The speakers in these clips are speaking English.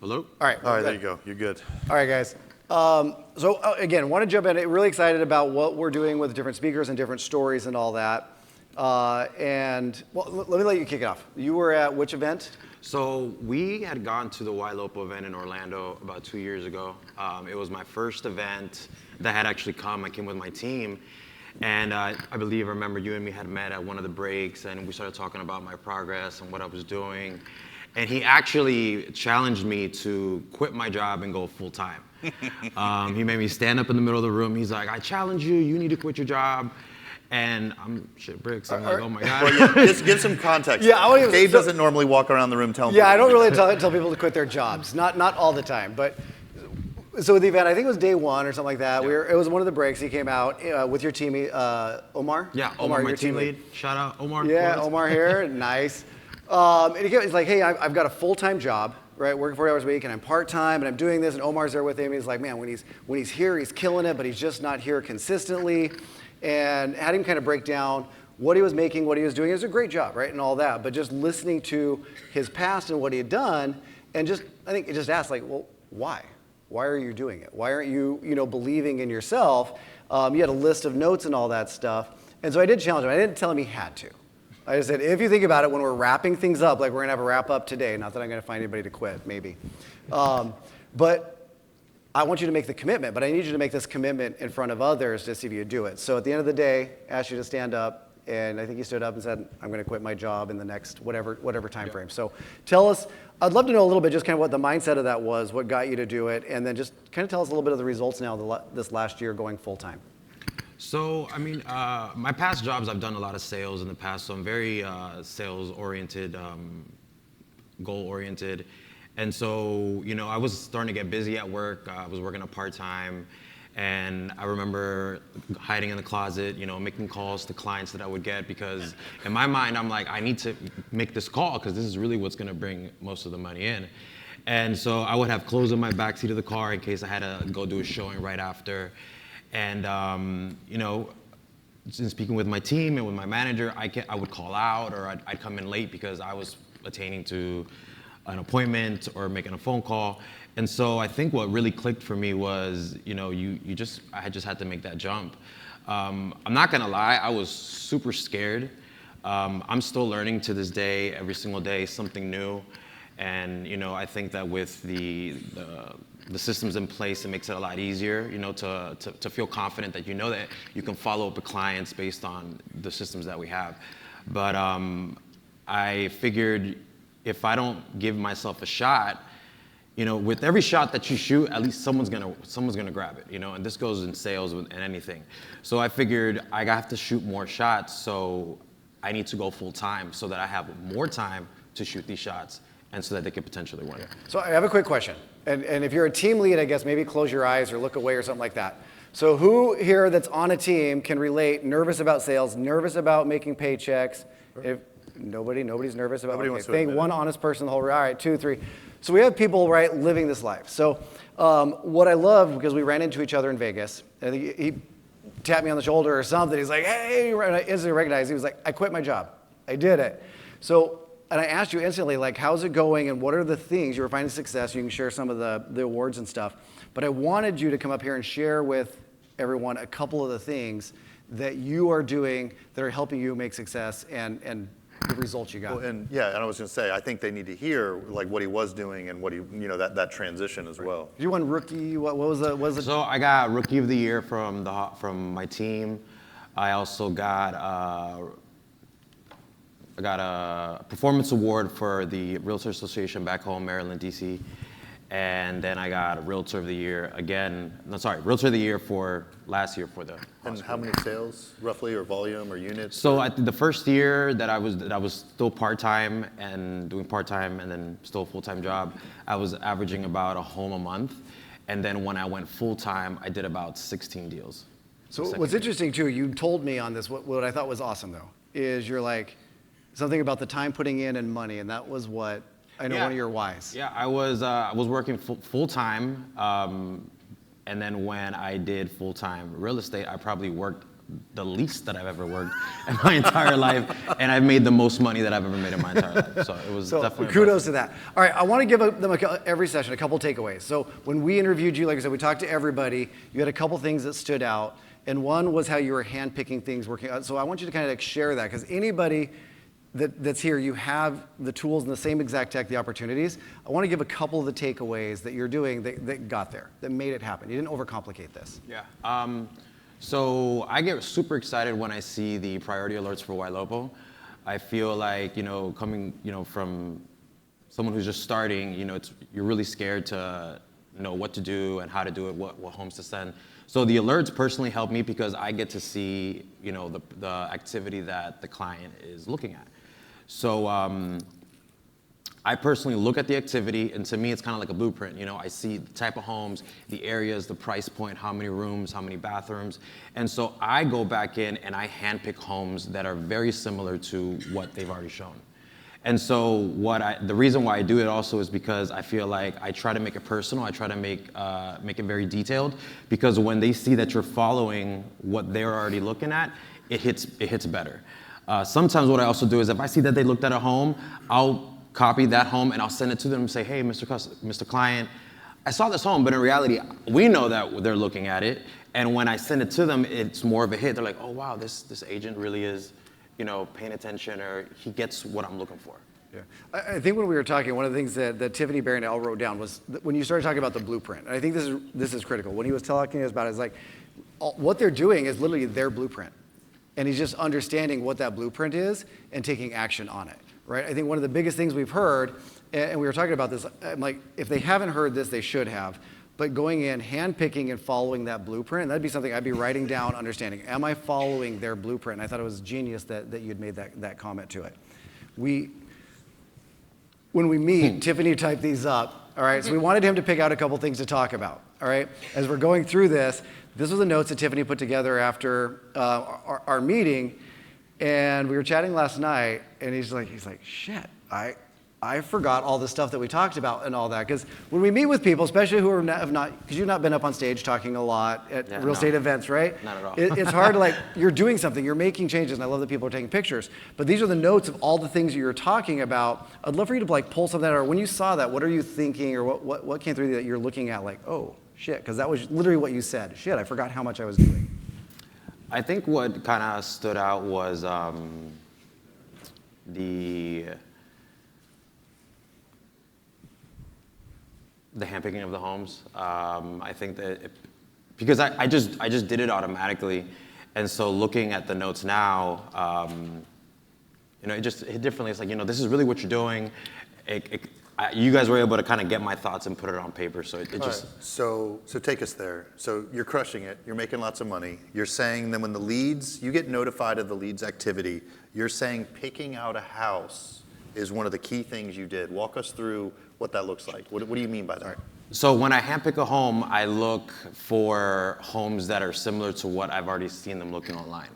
Hello? All right. All right, there you go. You're good. All right, guys. Again, want to jump in. Really excited about what we're doing with different speakers and different stories and all that. Let me let you kick it off. You were at which event? So we had gone to the Ylopo event in Orlando about 2 years ago. It was my first event that had actually come. I came with my team. And I remember you and me had met at one of the breaks, and we started talking about my progress and what I was doing. And he actually challenged me to quit my job and go full time. He made me stand up in the middle of the room. He's like, I challenge you, you need to quit your job. And I'm shit bricks. I'm like, oh my God. Well, yeah, just give some context. Yeah, Dave doesn't normally walk around the room telling people. Yeah, I don't really tell people to quit their jobs. Not all the time. But so with the event, I think it was day one or something like that. Yeah. It was one of the breaks. He came out with your team, Omar. Yeah, Omar, my your team lead. Shout out, Omar. Yeah, Omar here. Nice. And he's like, hey, I've got a full-time job, right, working 40 hours a week, and I'm part-time, and I'm doing this, and Omar's there with him. He's like, man, when he's here, he's killing it, but he's just not here consistently. And had him kind of break down what he was making, what he was doing. It was a great job, right, and all that. But just listening to his past and what he had done, and I think it just asked, like, well, why? Why are you doing it? Why aren't you, believing in yourself? You had a list of notes and all that stuff. And so I did challenge him. I didn't tell him he had to. I just said, if you think about it, when we're wrapping things up, like we're going to have a wrap up today, not that I'm going to find anybody to quit, maybe. But I want you to make the commitment, but I need you to make this commitment in front of others to see if you do it. So at the end of the day, I asked you to stand up, and I think you stood up and said, I'm going to quit my job in the next whatever time frame. So tell us, I'd love to know a little bit just kind of what the mindset of that was, what got you to do it, and then just kind of tell us a little bit of the results now this last year going full time. So, my past jobs, I've done a lot of sales in the past, so I'm very sales-oriented, goal-oriented. And so, I was starting to get busy at work. I was working a part-time, and I remember hiding in the closet, making calls to clients that I would get, because in my mind, I'm like, I need to make this call because this is really what's going to bring most of the money in. And so I would have clothes in my backseat of the car in case I had to go do a showing right after. And, in speaking with my team and with my manager, I would call out, or I'd come in late because I was attaining to an appointment or making a phone call. And so I think what really clicked for me was, I just had to make that jump. I'm not gonna lie, I was super scared. I'm still learning to this day, every single day, something new. And, I think that with the systems in place, it makes it a lot easier, to feel confident that that you can follow up with clients based on the systems that we have. But I figured if I don't give myself a shot, with every shot that you shoot, at least someone's gonna grab it, and this goes in sales and anything. So I figured I have to shoot more shots, so I need to go full time so that I have more time to shoot these shots and so that they could potentially win. So I have a quick question. And if you're a team lead, I guess maybe close your eyes or look away or something like that. So who here that's on a team can relate, nervous about sales, nervous about making paychecks? If nobody's nervous about Nobody wants to admit one it. honest person the whole, all right, 2, 3. So we have people, right, living this life. So what I love, because we ran into each other in Vegas, and he tapped me on the shoulder or something. He's like, hey, and I instantly recognized. He was like, I quit my job. I did it. So, and I asked you instantly, like, how's it going and what are the things you were finding success? You can share some of the awards and stuff. But I wanted you to come up here and share with everyone a couple of the things that you are doing that are helping you make success and the results you got. Well, and I was going to say, I think they need to hear like what he was doing and what he, that transition as well. You won rookie. What was the? So I got Rookie of the Year from my team. I also got a performance award for the Realtor Association back home, Maryland, DC. And then I got a Realtor of the Year Realtor of the Year for last year for the And hospital. how many sales, roughly, or volume, or units? So the first year that I was still part-time and doing part-time and then still a full-time job, I was averaging about a home a month. And then when I went full-time, I did about 16 deals. So what's interesting too, you told me on this, what I thought was awesome though, is you're like, something about the time putting in and money, and that was what, I know one of your whys. Yeah, I was working full-time, and then when I did full-time real estate, I probably worked the least that I've ever worked in my entire life, and I've made the most money that I've ever made in my entire life. So it was definitely kudos to that. All right, I want to give them every session a couple takeaways. So when we interviewed you, like I said, we talked to everybody. You had a couple things that stood out, and one was how you were handpicking things working out. So I want you to kind of like share that, because anybody that's here, you have the tools and the same exact tech, the opportunities. I want to give a couple of the takeaways that you're doing that got there, that made it happen. You didn't overcomplicate this. Yeah. So I get super excited when I see the priority alerts for Ylopo. I feel like, coming, from someone who's just starting, you're really scared to know what to do and how to do it, what homes to send. So the alerts personally help me because I get to see, the activity that the client is looking at. So I personally look at the activity, and to me, it's kind of like a blueprint. I see the type of homes, the areas, the price point, how many rooms, how many bathrooms. And so I go back in and I handpick homes that are very similar to what they've already shown. And so the reason why I do it also is because I feel like I try to make it personal. I try to make it very detailed, because when they see that you're following what they're already looking at, it hits better. Sometimes what I also do is if I see that they looked at a home, I'll copy that home and I'll send it to them and say, hey, Mr. Client, I saw this home, but in reality, we know that they're looking at it. And when I send it to them, it's more of a hit. They're like, oh wow, this agent really is, paying attention, or he gets what I'm looking for. Yeah. I think when we were talking, one of the things that Tiffany Barondale wrote down was when you started talking about the blueprint. And I think this is critical. When he was talking to us about it, it's like what they're doing is literally their blueprint. And he's just understanding what that blueprint is and taking action on it. Right? I think one of the biggest things we've heard, and we were talking about this, I'm like, if they haven't heard this, they should have. But going in, handpicking and following that blueprint, that'd be something I'd be writing down, understanding, am I following their blueprint? And I thought it was genius that you'd made that comment to it. When we meet, Tiffany typed these up, all right? So we wanted him to pick out a couple things to talk about, all right? As we're going through this was the notes that Tiffany put together after our meeting. And we were chatting last night, and he's like, shit, I forgot all the stuff that we talked about and all that. Because when we meet with people, especially who have not, because you've not been up on stage talking a lot at real estate events, right? Not at all. It's hard to you're doing something, you're making changes, and I love that people are taking pictures. But these are the notes of all the things that you're talking about. I'd love for you to pull something out, or when you saw that, what are you thinking, or what came through that you're looking at oh, shit, because that was literally what you said. Shit, I forgot how much I was doing. I think what kind of stood out was the handpicking of the homes. I think that because I just did it automatically, and so looking at the notes now, it just hit differently. It's like, this is really what you're doing. You guys were able to kind of get my thoughts and put it on paper, so it just. Right. So take us there. So you're crushing it. You're making lots of money. You're saying then when you get notified of the leads activity, you're saying picking out a house is one of the key things you did. Walk us through what that looks like. What do you mean by that? Right. So when I handpick a home, I look for homes that are similar to what I've already seen them looking online.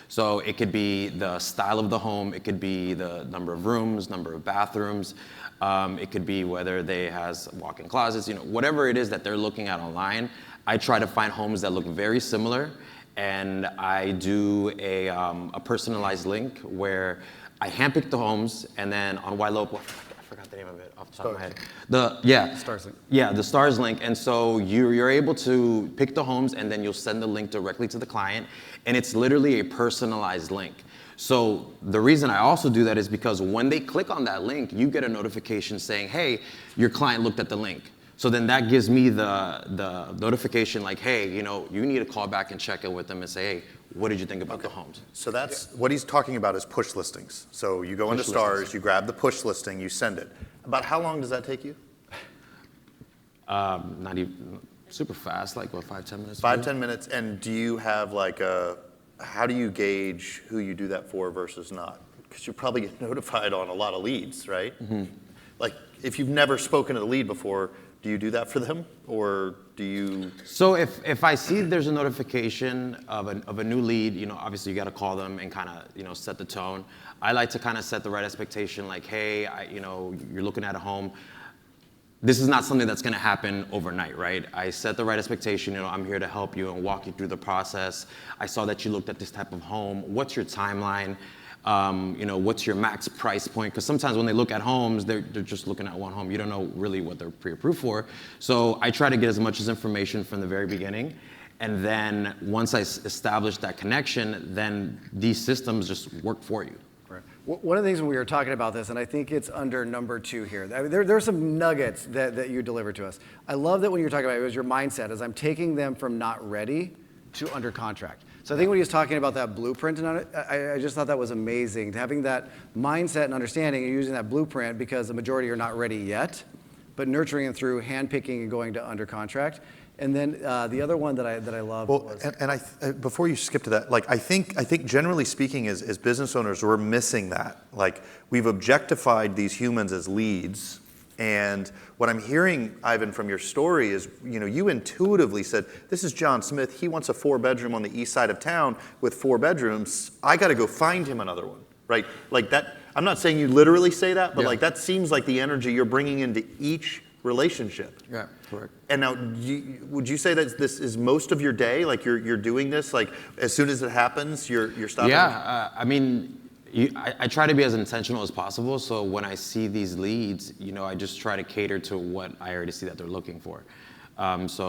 So it could be the style of the home, it could be the number of rooms, number of bathrooms, it could be whether they has walk-in closets, whatever it is that they're looking at online. I try to find homes that look very similar, and I do a personalized link where I handpick the homes, and then on Ylopo, I forgot the name of it off the top of my head. Stars link. Yeah, the stars link. And so you're able to pick the homes, and then you'll send the link directly to the client, and it's literally a personalized link. So the reason I also do that is because when they click on that link, you get a notification saying, hey, your client looked at the link. So then that gives me the notification like, hey, you need to call back and check in with them and say, hey, what did you think about the homes? So that's what he's talking about is push listings. So you go into Stars, you grab the push listing, you send it. About how long does that take you? Not even super fast, 5-10 minutes. 5-10 minutes. And do you have how do you gauge who you do that for versus not? Because you probably get notified on a lot of leads, right? Mm-hmm. If you've never spoken to the lead before, do you do that for them, or do you? So if I see there's a notification of a new lead, obviously you got to call them and kind of set the tone. I like to kind of set the right expectation, like, hey, you're looking at a home. this is not something that's going to happen overnight, right? I set the right expectation. I'm here to help you and walk you through the process. I saw that you looked at this type of home. What's your timeline? What's your max price point? Because sometimes when they look at homes, they're just looking at one home. You don't know really what they're pre-approved for. So I try to get as much as information from the very beginning. And then once I establish that connection, then these systems just work for you. Right. One of the things when we were talking about this, and I think it's under number 2 here, there are some nuggets that you delivered to us. I love that when you're talking about it was your mindset, as I'm taking them from not ready to under contract. So I think when he was talking about that blueprint, and I just thought that was amazing, having that mindset and understanding and using that blueprint because the majority are not ready yet, but nurturing them through handpicking and going to under contract. And then the other one that I loved was... Before you skip to that, I think generally speaking as business owners, we're missing that. We've objectified these humans as leads. And what I'm hearing, Ivan, from your story is, you intuitively said, this is John Smith. He wants a 4-bedroom on the east side of town with 4 bedrooms. I got to go find him another one, right? That. I'm not saying you literally say that, but that seems like the energy you're bringing into each relationship. Yeah, correct. And now, would you say that this is most of your day? You're doing this, as soon as it happens, you're stopping? Yeah, I try to be as intentional as possible. So when I see these leads, I just try to cater to what I already see that they're looking for. That's the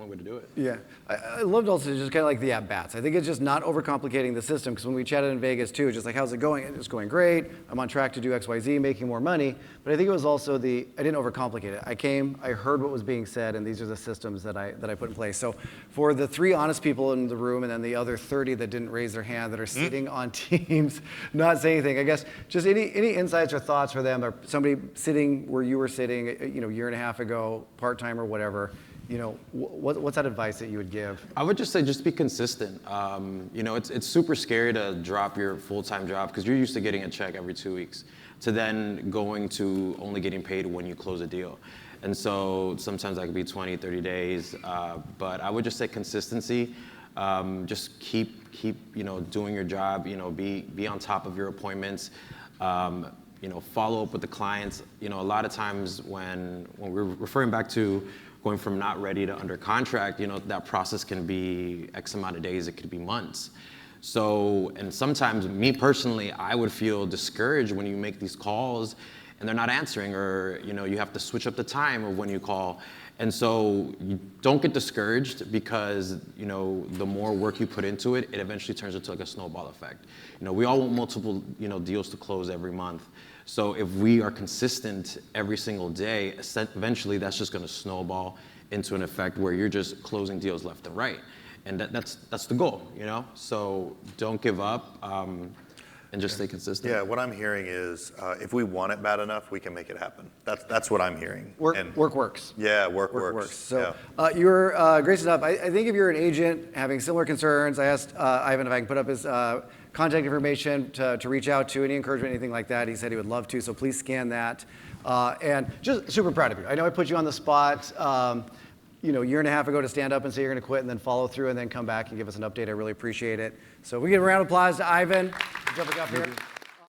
only way to do it. Yeah, I loved also just kind of like the at-bats. I think it's just not overcomplicating the system, because when we chatted in Vegas too, just like, how's it going? It's going great. I'm on track to do X, Y, Z, making more money. But I think it was also I didn't overcomplicate it. I came, I heard what was being said, and these are the systems that I put in place. So for the 3 honest people in the room, and then the other 30 that didn't raise their hand, that are sitting on Teams, not saying anything, I guess just any insights or thoughts for them, or somebody sitting where you were sitting, a year and a half ago, part-time or whatever, what's that advice that you would give? I would just say just be consistent. It's super scary to drop your full-time job because you're used to getting a check every 2 weeks to then going to only getting paid when you close a deal. And so sometimes that could be 20, 30 days. But I would just say consistency. Just keep doing your job. Be on top of your appointments. Follow up with the clients. A lot of times when we're referring back to going from not ready to under contract, that process can be X amount of days, it could be months. So, and sometimes me personally, I would feel discouraged when you make these calls and they're not answering, or you have to switch up the time of when you call. And so you don't get discouraged, because the more work you put into it, it eventually turns into like a snowball effect. We all want multiple deals to close every month. So if we are consistent every single day, eventually that's just going to snowball into an effect where you're just closing deals left and right. And that's the goal, So don't give up, and just stay consistent. Yeah, what I'm hearing is if we want it bad enough, we can make it happen. That's what I'm hearing. Work works. Yeah, work works. So you were gracious enough. I think if you're an agent having similar concerns, I asked Ivan if I can put up his contact information to reach out to, any encouragement, anything like that. He said he would love to, so please scan that. And just super proud of you. I know I put you on the spot, year and a half ago to stand up and say you're going to quit and then follow through and then come back and give us an update. I really appreciate it. So we give a round of applause to Ivan. Jumping up here.